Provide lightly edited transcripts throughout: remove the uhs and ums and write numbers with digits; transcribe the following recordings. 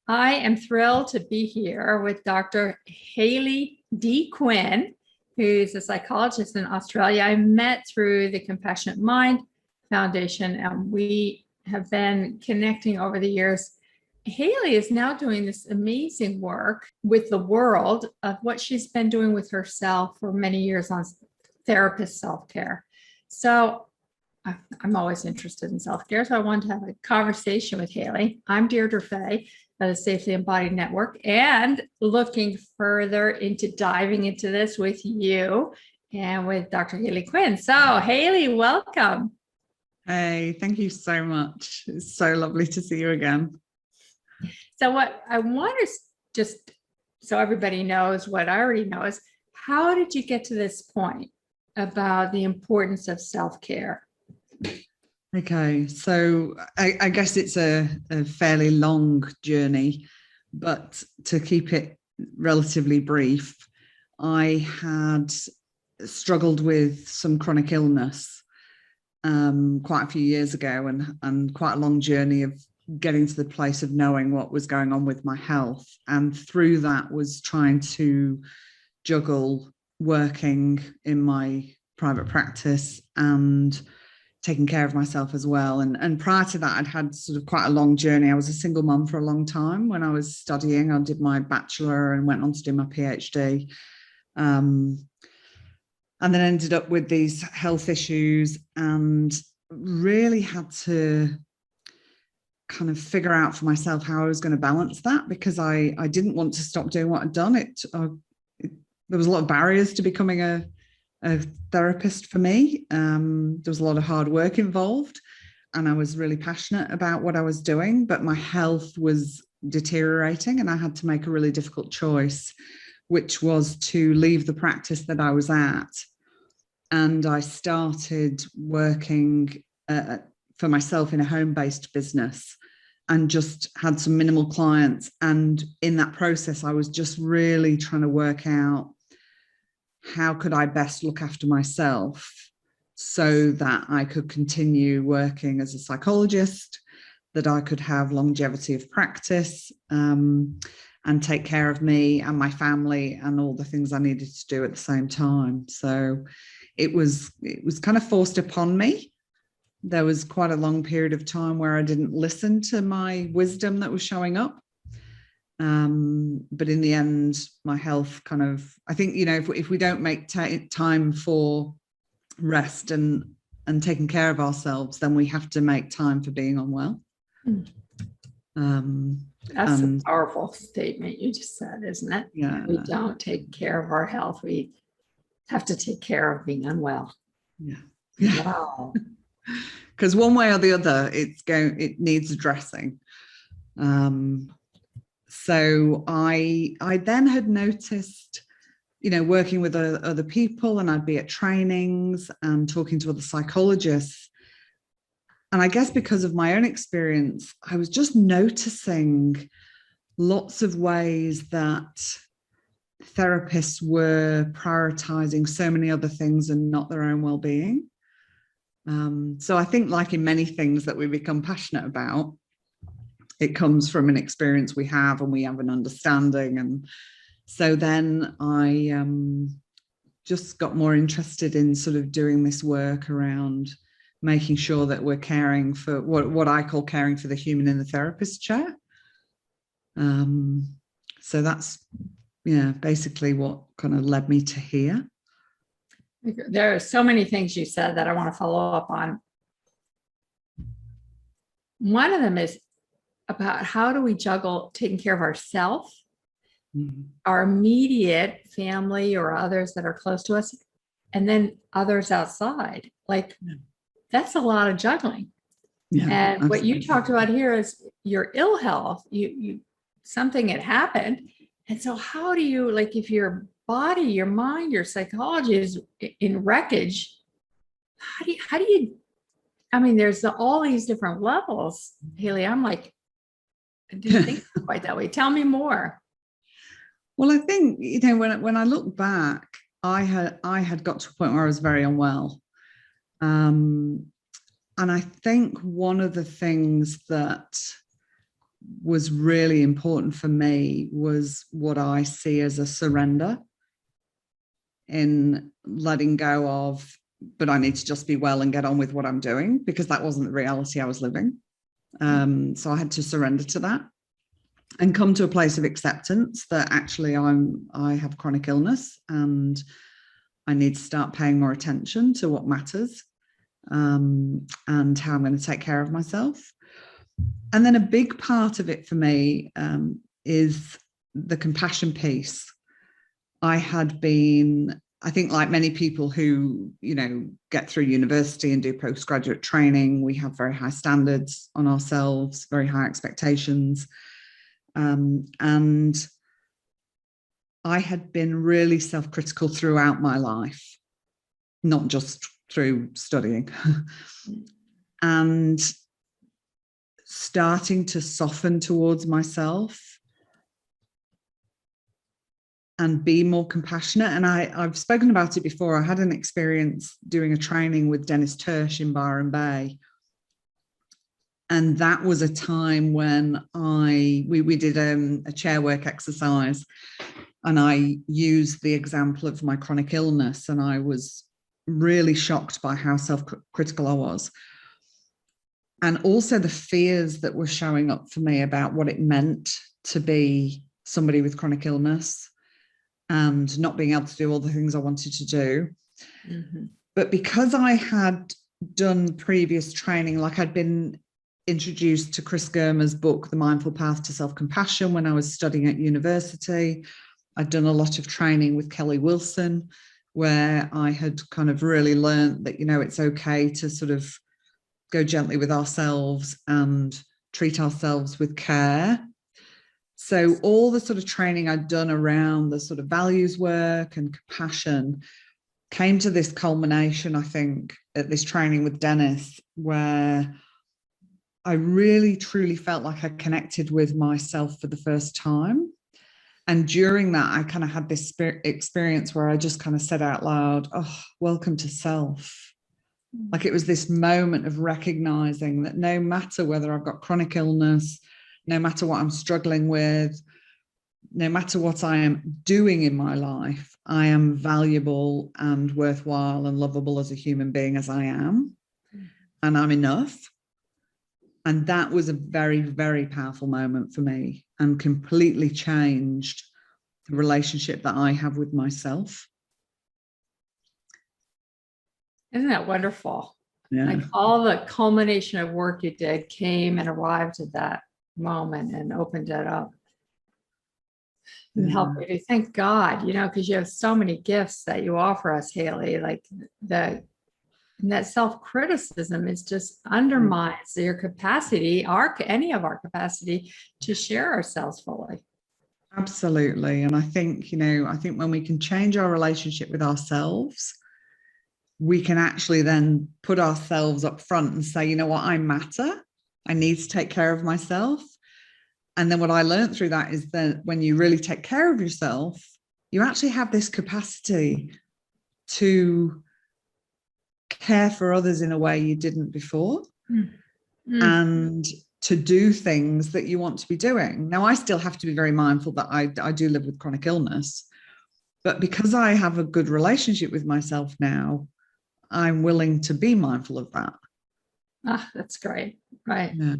I am thrilled to be here with Dr. Hayley D. Quinn, who's a psychologist in Australia. I met through the Compassionate Mind Foundation, and we have been connecting over the years. Hayley is now doing this amazing work with the world of what she's been doing with herself for many years on therapist self-care. So I'm always interested in self-care, so I wanted to have a conversation with Hayley. I'm Deirdre Fay of the Safely Embodied Network, and looking further into diving into this with you and with Dr. Hayley Quinn. So Hayley, welcome. Hey, thank you so much. It's so lovely to see you again. So what I want to just, so everybody knows what I already know, is how did you get to this point about the importance of self-care? Okay, so I guess it's a fairly long journey, but to keep it relatively brief, I had struggled with some chronic illness quite a few years ago, and quite a long journey of getting to the place of knowing what was going on with my health. And through that was trying to juggle working in my private practice and taking care of myself as well. And prior to that, I'd had sort of quite a long journey. I was a single mum for a long time. When I was studying, I did my bachelor and went on to do my PhD. And then ended up with these health issues and really had to kind of figure out for myself how I was going to balance that, because I didn't want to stop doing what I'd done. There was a lot of barriers to becoming a therapist for me. There was a lot of hard work involved, and I was really passionate about what I was doing, but my health was deteriorating, and I had to make a really difficult choice, which was to leave the practice that I was at. And I started working for myself in a home-based business and just had some minimal clients. And in that process, I was just really trying to work out how could I best look after myself so that I could continue working as a psychologist, that I could have longevity of practice, and take care of me and my family and all the things I needed to do at the same time. So it was kind of forced upon me. There was quite a long period of time where I didn't listen to my wisdom that was showing up. But in the end, my health kind of, I think, if we don't make time for rest and taking care of ourselves, then we have to make time for being unwell. That's a powerful statement you just said, isn't it? Yeah. We don't take care of our health. We have to take care of being unwell. Yeah. Wow. Because one way or the other, it needs addressing. So I then had noticed, working with other people, and I'd be at trainings and talking to other psychologists. And I guess because of my own experience, I was just noticing lots of ways that therapists were prioritizing so many other things and not their own well-being. So I think, like in many things that we become passionate about, it comes from an experience we have, and we have an understanding. And so then I just got more interested in sort of doing this work around making sure that we're caring for what I call caring for the human in the therapist chair. So that's, basically what kind of led me to here. There are so many things you said that I want to follow up on. One of them is about how do we juggle taking care of ourselves, our immediate family or others that are close to us, and then others outside. That's a lot of juggling. Yeah, and absolutely. What you talked about here is your ill health. You something had happened. And so how do you, if your body, your mind, your psychology is in wreckage, how do you, there's all these different levels. Hayley, I'm like, I didn't think quite that way. Tell me more. Well, I think, when I look back, I had got to a point where I was very unwell. And I think one of the things that was really important for me was what I see as a surrender, in letting go of, but I need to just be well and get on with what I'm doing, because that wasn't the reality I was living. So I had to surrender to that and come to a place of acceptance that actually I have chronic illness and I need to start paying more attention to what matters, and how I'm going to take care of myself. And then a big part of it for me is the compassion piece. I think like many people who, get through university and do postgraduate training, we have very high standards on ourselves, very high expectations. And I had been really self-critical throughout my life, not just through studying. And starting to soften towards myself and be more compassionate. And I've spoken about it before. I had an experience doing a training with Dennis Tersh in Byron Bay. And that was a time when we did a chair work exercise, and I used the example of my chronic illness, and I was really shocked by how self-critical I was. And also the fears that were showing up for me about what it meant to be somebody with chronic illness and not being able to do all the things I wanted to do. Mm-hmm. But because I had done previous training, like I'd been introduced to Chris Germer's book, The Mindful Path to Self-Compassion, when I was studying at university. I'd done a lot of training with Kelly Wilson, where I had kind of really learned that, it's okay to sort of go gently with ourselves and treat ourselves with care. So all the sort of training I'd done around the sort of values work and compassion came to this culmination, I think, at this training with Dennis, where I really, truly felt like I connected with myself for the first time. And during that, I kind of had this experience where I just kind of said out loud, "Oh, welcome to self." Like it was this moment of recognizing that no matter whether I've got chronic illness, no matter what I'm struggling with, no matter what I am doing in my life, I am valuable and worthwhile and lovable as a human being as I am, and I'm enough. And that was a very, very powerful moment for me and completely changed the relationship that I have with myself. Isn't that wonderful? Yeah. Like all the culmination of work you did came and arrived at that moment and opened it up and helped you to thank God, because you have so many gifts that you offer us, Hayley, like that self-criticism is just undermines your capacity, any of our capacity to share ourselves fully. Absolutely. And I think when we can change our relationship with ourselves, we can actually then put ourselves up front and say, I matter. I need to take care of myself. And then what I learned through that is that when you really take care of yourself, you actually have this capacity to care for others in a way you didn't before, and to do things that you want to be doing. Now, I still have to be very mindful that I do live with chronic illness, but because I have a good relationship with myself now, I'm willing to be mindful of that. That's great. Right. Yeah.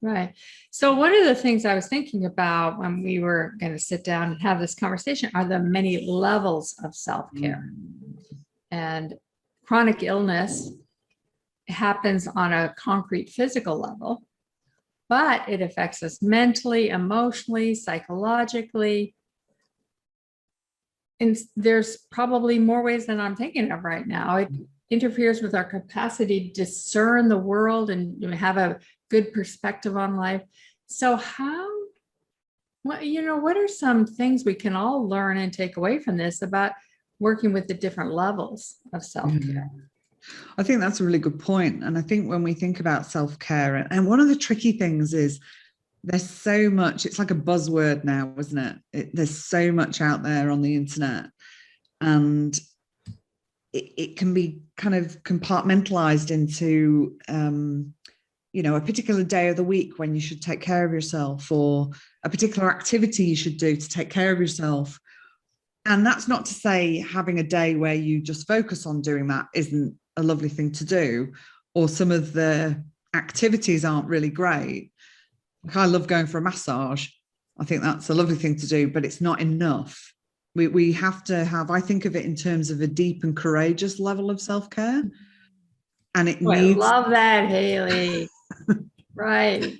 Right. So one of the things I was thinking about when we were going to sit down and have this conversation are the many levels of self-care. And chronic illness happens on a concrete physical level, but it affects us mentally, emotionally, psychologically. And there's probably more ways than I'm thinking of right now. It interferes with our capacity to discern the world and have a good perspective on life. So what are some things we can all learn and take away from this about working with the different levels of self-care? I think that's a really good point. And I think when we think about self-care, and one of the tricky things is there's so much, it's like a buzzword now, isn't it? There's so much out there on the internet, and it can be kind of compartmentalized into, a particular day of the week when you should take care of yourself, or a particular activity you should do to take care of yourself. And that's not to say having a day where you just focus on doing that isn't a lovely thing to do, or some of the activities aren't really great. Like, I love going for a massage. I think that's a lovely thing to do, but it's not enough. We have to have, I think of it in terms of a deep and courageous level of self-care. And it needs... I love that, Hayley. Right.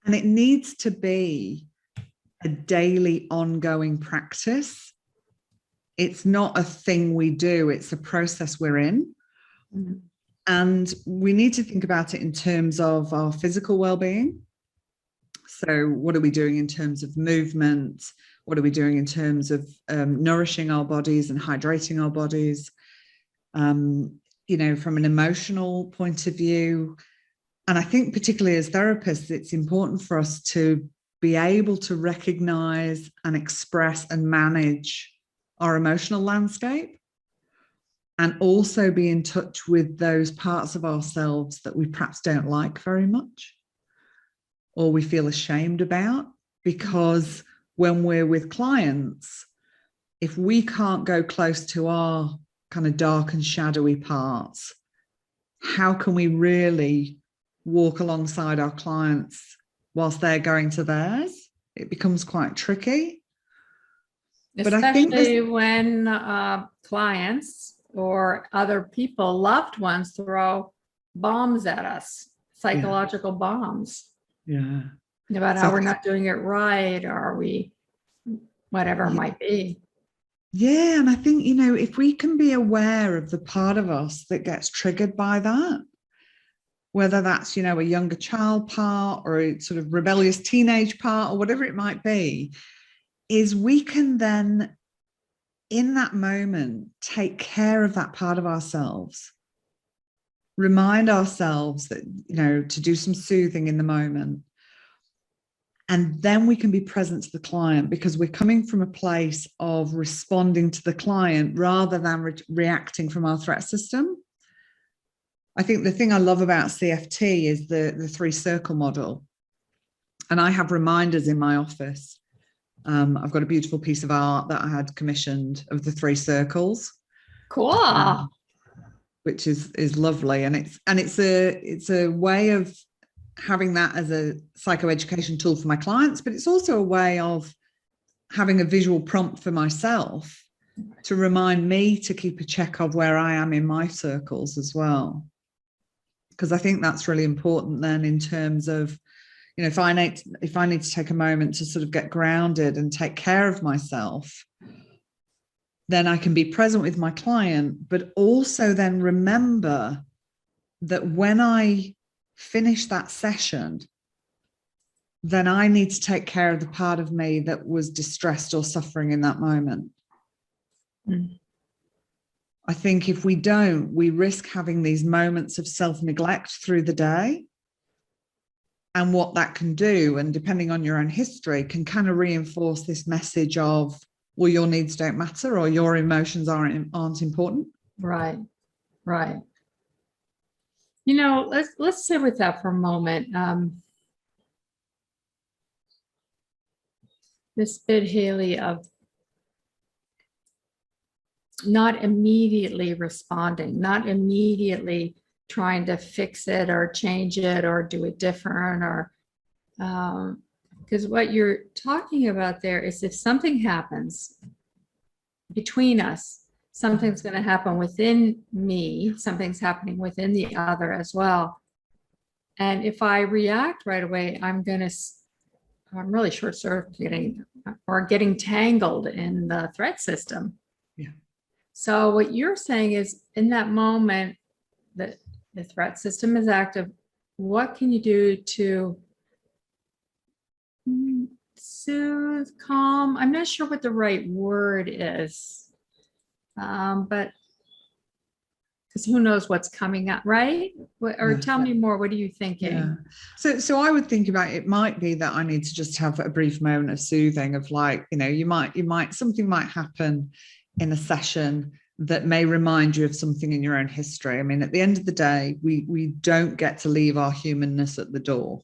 And it needs to be a daily ongoing practice. It's not a thing we do, it's a process we're in. Mm-hmm. And we need to think about it in terms of our physical well-being. So what are we doing in terms of movement? What are we doing in terms of nourishing our bodies and hydrating our bodies? From an emotional point of view. And I think particularly as therapists, it's important for us to be able to recognize and express and manage our emotional landscape, and also be in touch with those parts of ourselves that we perhaps don't like very much, or we feel ashamed about. Because when we're with clients, if we can't go close to our kind of dark and shadowy parts, how can we really walk alongside our clients whilst they're going to theirs? It becomes quite tricky. Especially but I think when clients or other people, loved ones, throw bombs at us, psychological bombs. Yeah. About how we're not doing it right, or we, whatever it might be. Yeah. And I think, if we can be aware of the part of us that gets triggered by that, whether that's, a younger child part or a sort of rebellious teenage part or whatever it might be, is we can then, in that moment, take care of that part of ourselves. Remind ourselves that, to do some soothing in the moment. And then we can be present to the client, because we're coming from a place of responding to the client rather than reacting from our threat system. I think the thing I love about CFT is the 3-circle model. And I have reminders in my office. I've got a beautiful piece of art that I had commissioned of the 3 circles. Cool. Which is lovely. And it's a way of having that as a psychoeducation tool for my clients, but it's also a way of having a visual prompt for myself to remind me to keep a check of where I am in my circles as well. Because I think that's really important then, in terms of, if I need to take a moment to sort of get grounded and take care of myself, then I can be present with my client, but also then remember that when I finish that session, then I need to take care of the part of me that was distressed or suffering in that moment. Mm. I think if we don't, we risk having these moments of self-neglect through the day. And what that can do, and depending on your own history, can kind of reinforce this message of, well, your needs don't matter, or your emotions aren't important. Right. Let's sit with that for a moment. This bit, Hayley, of not immediately responding, not immediately trying to fix it or change it or do it different, or because what you're talking about there is, if something happens between us, something's going to happen within me, something's happening within the other as well. And if I react right away, I'm really short circuiting or getting tangled in the threat system. Yeah. So what you're saying is, in that moment that the threat system is active, what can you do to soothe, calm? I'm not sure what the right word is, but because who knows what's coming up, right? Tell me more. What are you thinking? Yeah. So I would think about, it might be that I need to just have a brief moment of soothing, of like, something might happen in a session that may remind you of something in your own history. I mean, at the end of the day, we don't get to leave our humanness at the door.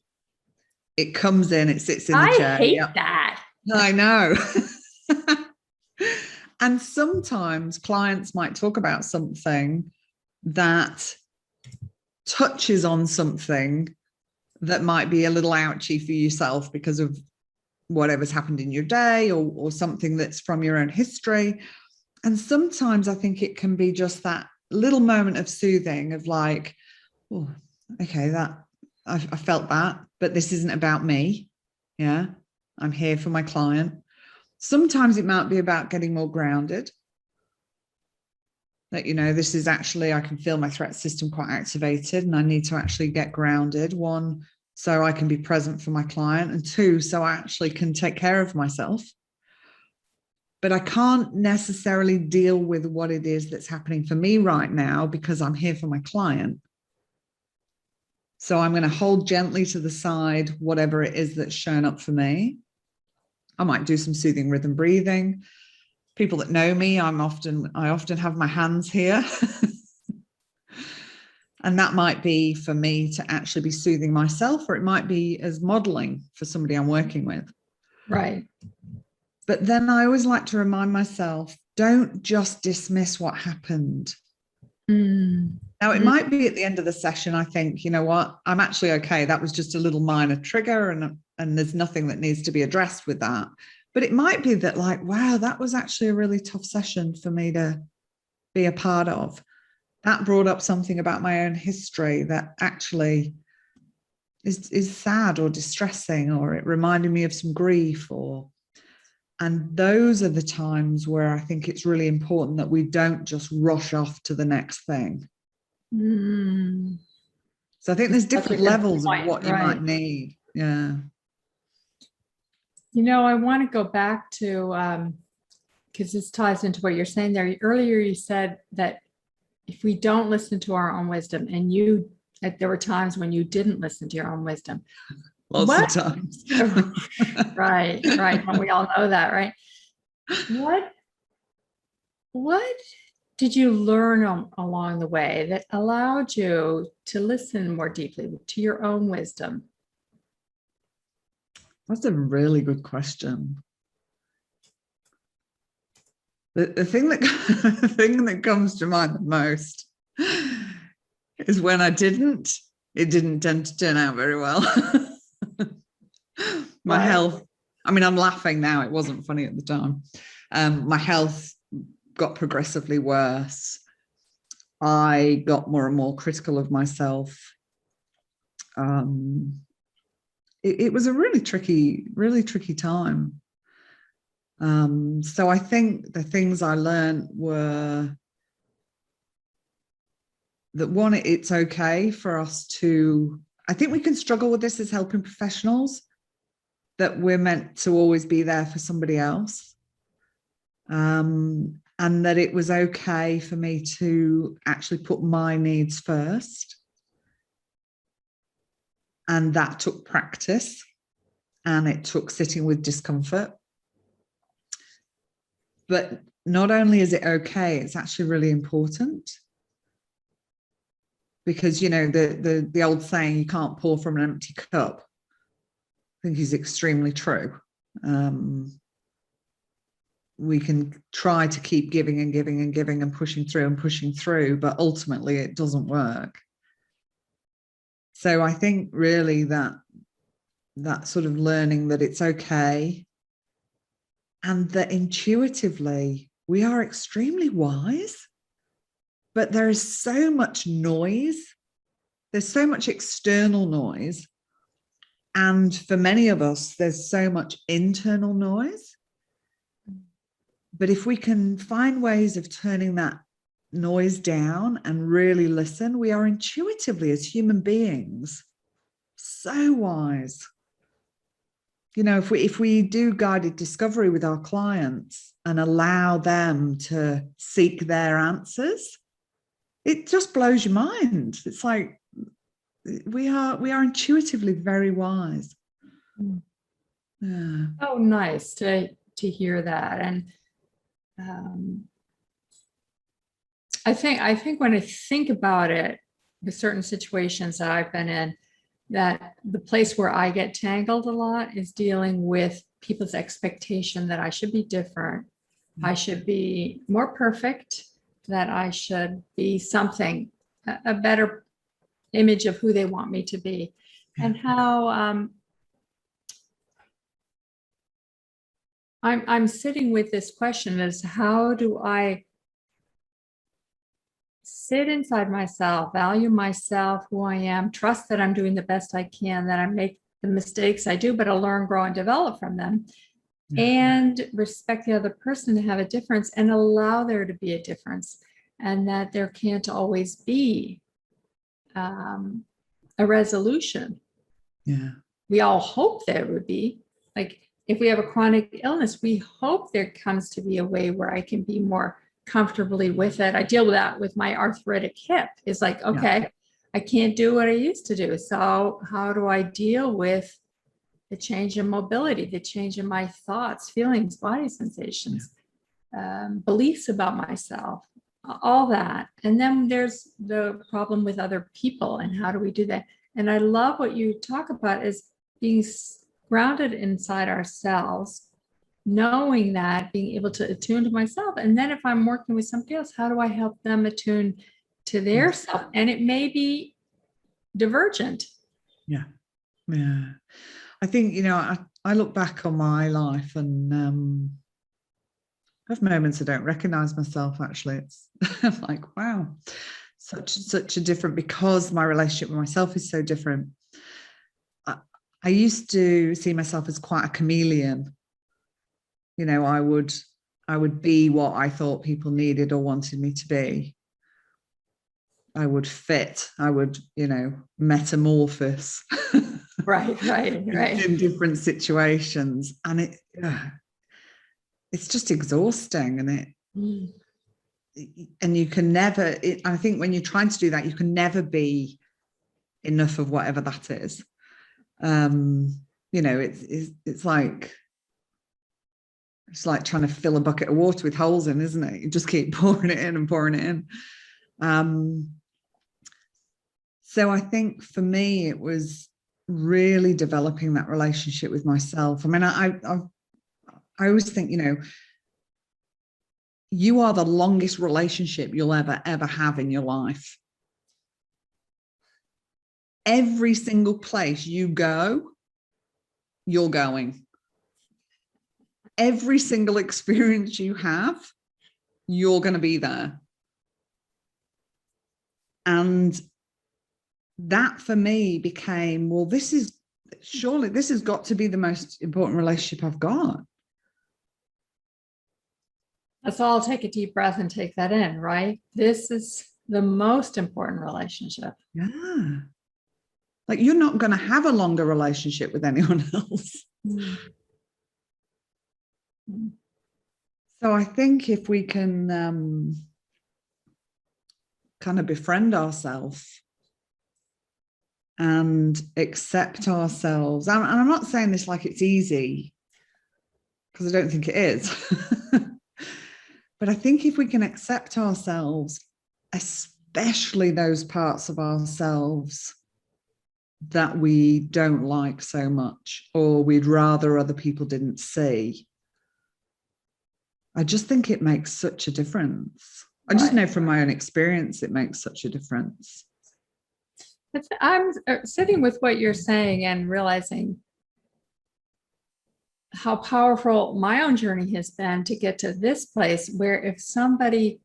It comes in, it sits in the chair. I hate that. I know. And sometimes clients might talk about something that touches on something that might be a little ouchy for yourself because of whatever's happened in your day, or something that's from your own history. And sometimes I think it can be just that little moment of soothing of like, oh, okay, that I felt that, but this isn't about me. Yeah, I'm here for my client. Sometimes it might be about getting more grounded. That, you know, this is actually, I can feel my threat system quite activated and I need to actually get grounded. One, so I can be present for my client, and two, so I actually can take care of myself. But I can't necessarily deal with what it is that's happening for me right now because I'm here for my client. So I'm going to hold gently to the side whatever it is that's shown up for me. I might do some soothing rhythm breathing. People that know me, I often have my hands here. And that might be for me to actually be soothing myself, or it might be as modeling for somebody I'm working with. Right. But then I always like to remind myself, don't just dismiss what happened. Now, it might be at the end of the session, I think, you know what, I'm actually okay. That was just a little minor trigger, and there's nothing that needs to be addressed with that. But it might be that, like, wow, that was actually a really tough session for me to be a part of. That brought up something about my own history that actually is sad or distressing, or it reminded me of some grief, and those are the times where I think it's really important that we don't just rush off to the next thing. So I think there's different levels of what you might need. Yeah. You know, I want to go back to, because this ties into what you're saying there. Earlier, you said that if we don't listen to our own wisdom, and there were times when you didn't listen to your own wisdom. Lots of times. Right. And we all know that, right? What did you learn along the way that allowed you to listen more deeply to your own wisdom? That's a really good question. The thing that comes to mind the most is when it didn't tend to turn out very well. My health, I mean, I'm laughing now. It wasn't funny at the time. My health got progressively worse. I got more and more critical of myself. It was a really tricky time. So I think the things I learned were that, one, it's okay for us to, I think we can struggle with this as helping professionals, that we're meant to always be there for somebody else. And that it was okay for me to actually put my needs first. And that took practice, and it took sitting with discomfort. But not only is it okay, it's actually really important. Because, you know, the old saying, you can't pour from an empty cup, I think is extremely true. We can try to keep giving and giving and giving and pushing through, but ultimately it doesn't work. So I think really that sort of learning that it's okay, and that intuitively we are extremely wise, but there is so much noise. There's so much external noise. And for many of us, there's so much internal noise. But if we can find ways of turning that noise down and really listen, we are intuitively, as human beings, so wise. You know, if we do guided discovery with our clients and allow them to seek their answers, it just blows your mind. It's like we are intuitively very wise. Yeah. Oh, nice to hear that. And I think when I think about it, with certain situations that I've been in, that the place where I get tangled a lot is dealing with people's expectation that I should be different. I should be more perfect, that I should be something, a better image of who they want me to be. And how I'm sitting with this question is, how do I sit inside myself, value myself, who I am, trust that I'm doing the best I can, that I make the mistakes I do, but I'll learn, grow, and develop from them, and respect the other person to have a difference and allow there to be a difference, and that there can't always be a resolution. Yeah. We all hope there would be. Like, if we have a chronic illness, we hope there comes to be a way where I can be more comfortably with it. I deal with that with my arthritic hip. It's like, okay, I can't do what I used to do. So how do I deal with the change in mobility, the change in my thoughts, feelings, body sensations, beliefs about myself, all that. And then there's the problem with other people, and how do we do that? And I love what you talk about is being grounded inside ourselves, knowing that, being able to attune to myself. And then if I'm working with somebody else, how do I help them attune to their self? And it may be divergent. Yeah. I think, I look back on my life and I have moments I don't recognize myself, actually. It's like, wow, such a different, because my relationship with myself is so different. I used to see myself as quite a chameleon. I would be what I thought people needed or wanted me to be. I would fit. I would, metamorphose. Right. In different situations, and it's just exhausting, and you can never. I think when you're trying to do that, you can never be enough of whatever that is. It's like trying to fill a bucket of water with holes in, isn't it? You just keep pouring it in and pouring it in. So I think for me, it was really developing that relationship with myself. I mean, I always think, you are the longest relationship you'll ever have in your life. Every single place you go, you're going. Every single experience you have, you're going to be there. And that for me became, well, this has got to be the most important relationship I've got. Let's all take a deep breath and take that in, right? This is the most important relationship. Yeah. Like, you're not going to have a longer relationship with anyone else. So I think if we can kind of befriend ourselves and accept ourselves, and I'm not saying this like it's easy, because I don't think it is. But I think if we can accept ourselves, especially those parts of ourselves that we don't like so much, or we'd rather other people didn't see, I just think it makes such a difference. I just know from my own experience, it makes such a difference. I'm sitting with what you're saying and realizing how powerful my own journey has been to get to this place where if somebody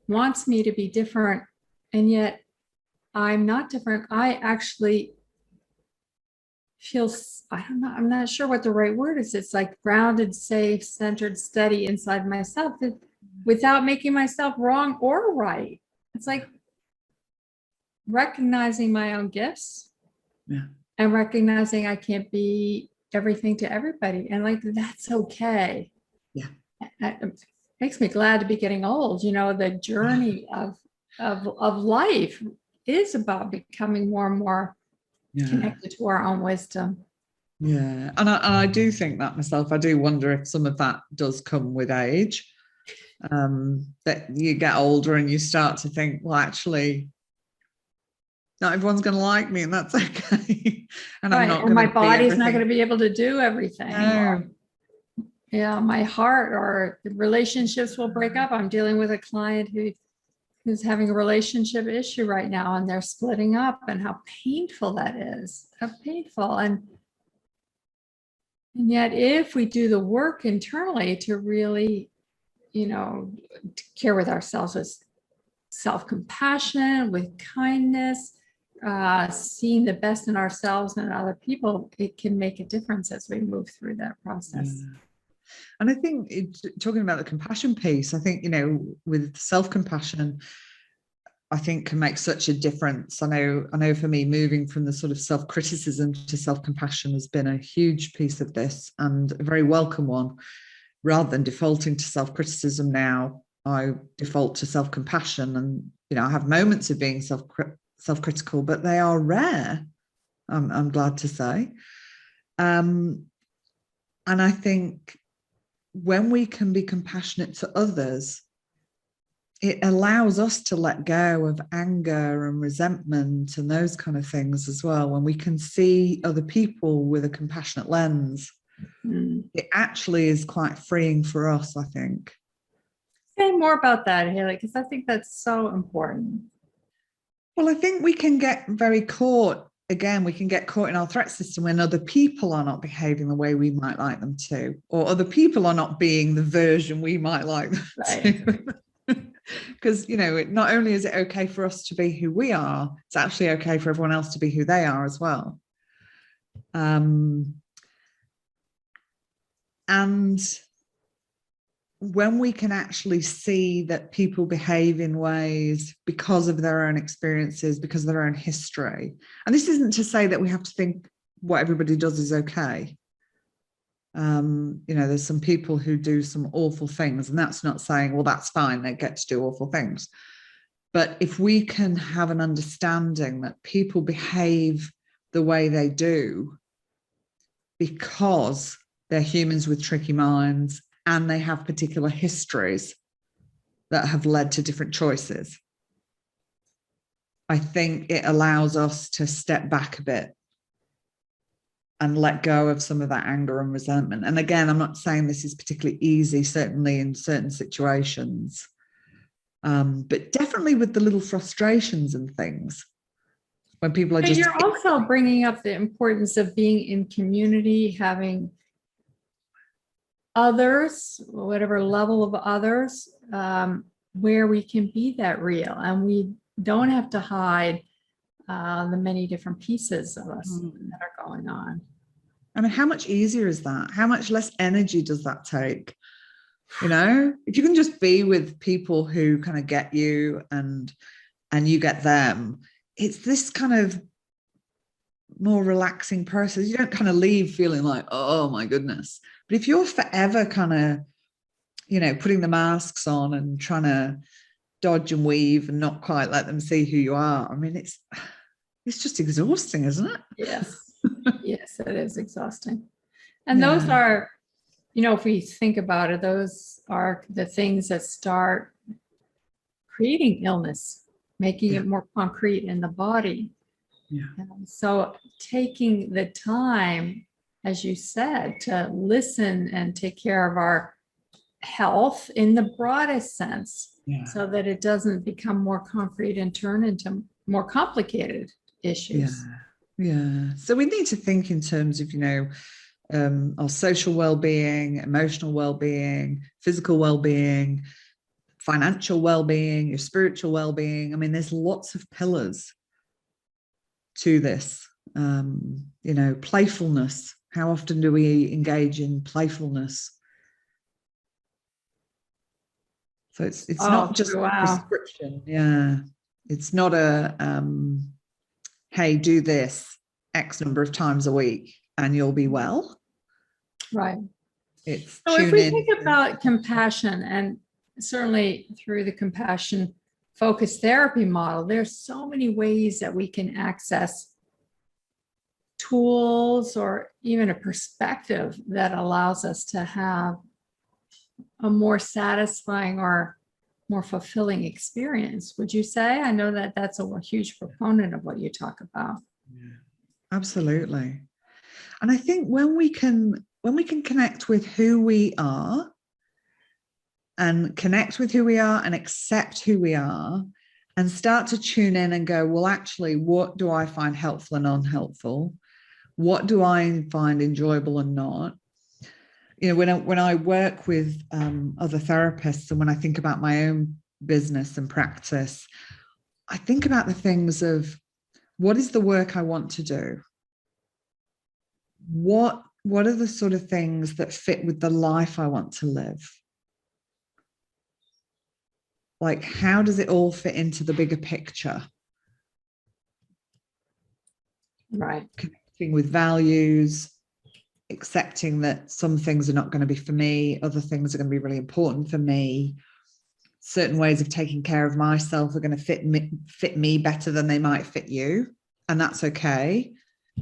wants me to be different and yet I'm not different, I actually feel, I don't know, I'm not sure what the right word is. It's like grounded, safe, centered, steady inside myself, without making myself wrong or right. It's like recognizing my own gifts, and recognizing I can't be everything to everybody, and like, that's okay. It makes me glad to be getting old. The journey of life is about becoming more and more connected to our own wisdom. And I do think that myself. I do wonder if some of that does come with age. that you get older and you start to think, well, actually, not everyone's going to like me, and that's okay. And I'm Right. not Or going my to be body's not going to everything. be able to do everything. No. Yeah, my heart or relationships will break up. I'm dealing with a client who's having a relationship issue right now, and they're splitting up, and how painful that is. How painful. And yet, if we do the work internally to really, to care with ourselves with self-compassion, with kindness, seeing the best in ourselves and other people, it can make a difference as we move through that process. Yeah. And I think talking about the compassion piece, I think, with self-compassion, I think can make such a difference. I know for me, moving from the sort of self-criticism to self-compassion has been a huge piece of this, and a very welcome one. Rather than defaulting to self-criticism now, I default to self-compassion. And, I have moments of being self-critical, but they are rare, I'm glad to say. And I think when we can be compassionate to others, it allows us to let go of anger and resentment and those kind of things as well. When we can see other people with a compassionate lens, it actually is quite freeing for us, I think. Say more about that, Hayley, because I think that's so important. Well, I think we can get very caught. Again, we can get caught in our threat system when other people are not behaving the way we might like them to, or other people are not being the version we might like them to. Because, not only is it okay for us to be who we are, it's actually okay for everyone else to be who they are as well. And when we can actually see that people behave in ways because of their own experiences, because of their own history, and this isn't to say that we have to think what everybody does is okay. There's some people who do some awful things, and that's not saying, well, that's fine, they get to do awful things. But if we can have an understanding that people behave the way they do because they're humans with tricky minds and they have particular histories that have led to different choices, I think it allows us to step back a bit and let go of some of that anger and resentment. And again, I'm not saying this is particularly easy, certainly in certain situations, but definitely with the little frustrations and things when people are just... You're also bringing up the importance of being in community, having others, whatever level of others, where we can be that real, and we don't have to hide the many different pieces of us that are going on. I mean, how much easier is that? How much less energy does that take? If you can just be with people who kind of get you and you get them, it's this kind of more relaxing process. You don't kind of leave feeling like, oh my goodness. But if you're forever kind of, putting the masks on and trying to dodge and weave and not quite let them see who you are, I mean, it's just exhausting, isn't it? Yes. Yes, it is exhausting. And those are, if we think about it, those are the things that start creating illness, making it more concrete in the body. And so taking the time, as you said, to listen and take care of our health in the broadest sense, so that it doesn't become more concrete and turn into more complicated issues. So we need to think in terms of, our social well-being, emotional well-being, physical well-being, financial well-being, your spiritual well-being. I mean, there's lots of pillars to this. Playfulness. How often do we engage in playfulness? So it's not just a prescription. It's not a hey, do this X number of times a week and you'll be well. Right. It's so if we think about compassion, and certainly through the compassion focused therapy model, there's so many ways that we can access tools or even a perspective that allows us to have a more satisfying or more fulfilling experience. Would you say? I know that that's a huge proponent of what you talk about. Yeah, absolutely. And I think when we can connect with who we are and accept who we are and start to tune in and go, well, actually, what do I find helpful and unhelpful? What do I find enjoyable and not? You know, when I work with other therapists and when I think about my own business and practice, I think about the things of what is the work I want to do? What are the sort of things that fit with the life I want to live? Like, how does it all fit into the bigger picture? Right. Connecting with values, accepting that some things are not going to be for me, other things are going to be really important for me. Certain ways of taking care of myself are going to fit me better than they might fit you, and that's okay.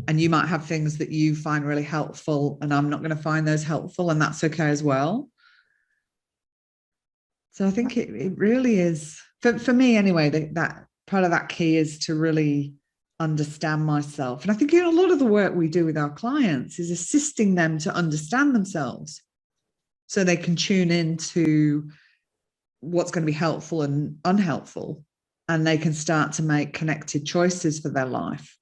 And you might have things that you find really helpful and I'm not going to find those helpful, and that's okay as well. So I think it really is, for me anyway, that part of that key is to really understand myself. And I think, you know, a lot of the work we do with our clients is assisting them to understand themselves so they can tune into what's going to be helpful and unhelpful, and they can start to make connected choices for their life.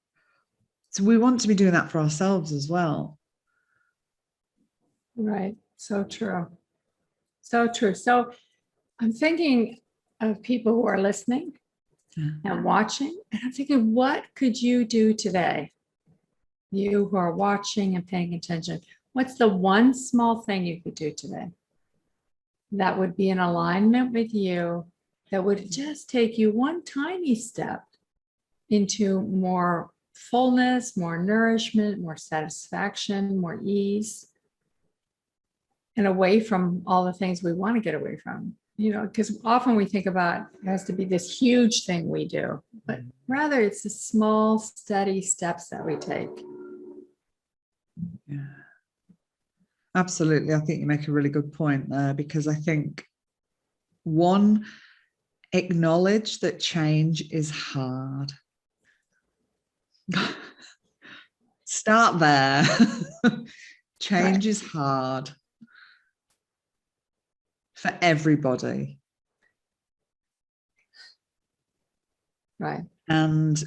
So we want to be doing that for ourselves as well. Right. So true. So true. So I'm thinking of people who are listening and watching, and I'm thinking, what could you do today? You who are watching and paying attention, what's the one small thing you could do today that would be in alignment with you, that would just take you one tiny step into more fullness, more nourishment, more satisfaction, more ease, and away from all the things we want to get away from? You know, because often we think about it has to be this huge thing we do, but rather it's the small, steady steps that we take. Yeah, absolutely. I think you make a really good point there, because I think, one, acknowledge that change is hard. Start there. Change is hard for everybody. Right. And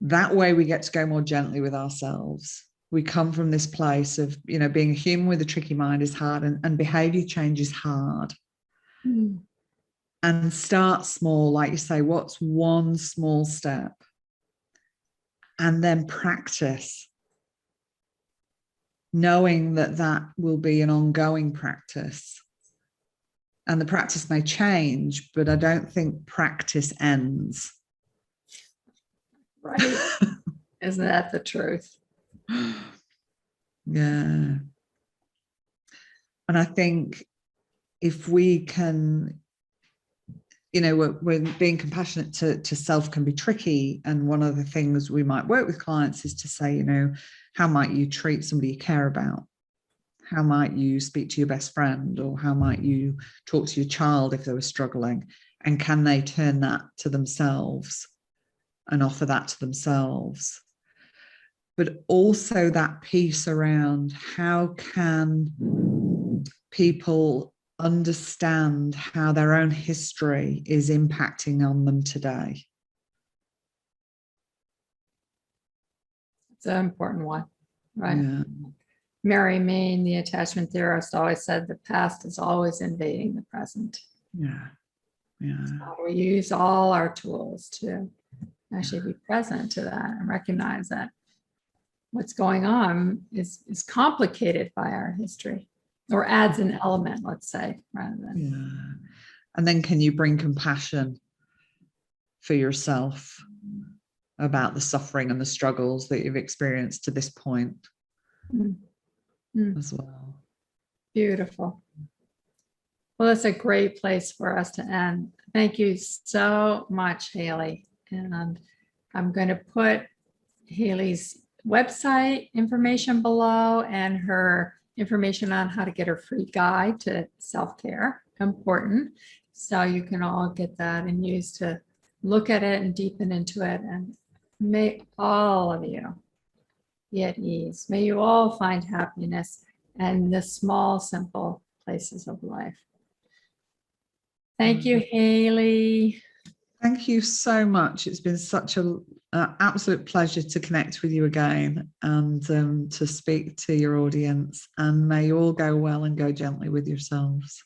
that way we get to go more gently with ourselves. We come from this place of, you know, being a human with a tricky mind is hard, and behavior change is hard. Mm. And start small, like you say, what's one small step? And then practice, knowing that that will be an ongoing practice. And the practice may change, but I don't think practice ends. Right. Isn't that the truth? Yeah. And I think if we can, you know, when being compassionate to self can be tricky. And one of the things we might work with clients is to say, you know, how might you treat somebody you care about? How might you speak to your best friend? Or how might you talk to your child if they were struggling? And can they turn that to themselves and offer that to themselves? But also that piece around how can people understand how their own history is impacting on them today. It's an important one, right? Yeah. Mary Main, the attachment theorist, always said the past is always invading the present. Yeah. Yeah. How do we use all our tools to actually be present to that and recognize that what's going on is complicated by our history, or adds an element, let's say, rather than. Yeah. And then can you bring compassion for yourself about the suffering and the struggles that you've experienced to this point as well? Beautiful. Well, that's a great place for us to end. Thank you so much, Hayley. And I'm going to put Hayley's website information below and her information on how to get her free guide to self-care, important. So you can all get that and use to look at it and deepen into it. And may all of you be at ease. May you all find happiness and the small, simple places of life. Thank you, Hayley. Thank you so much. It's been such an absolute pleasure to connect with you again and to speak to your audience. And may you all go well and go gently with yourselves.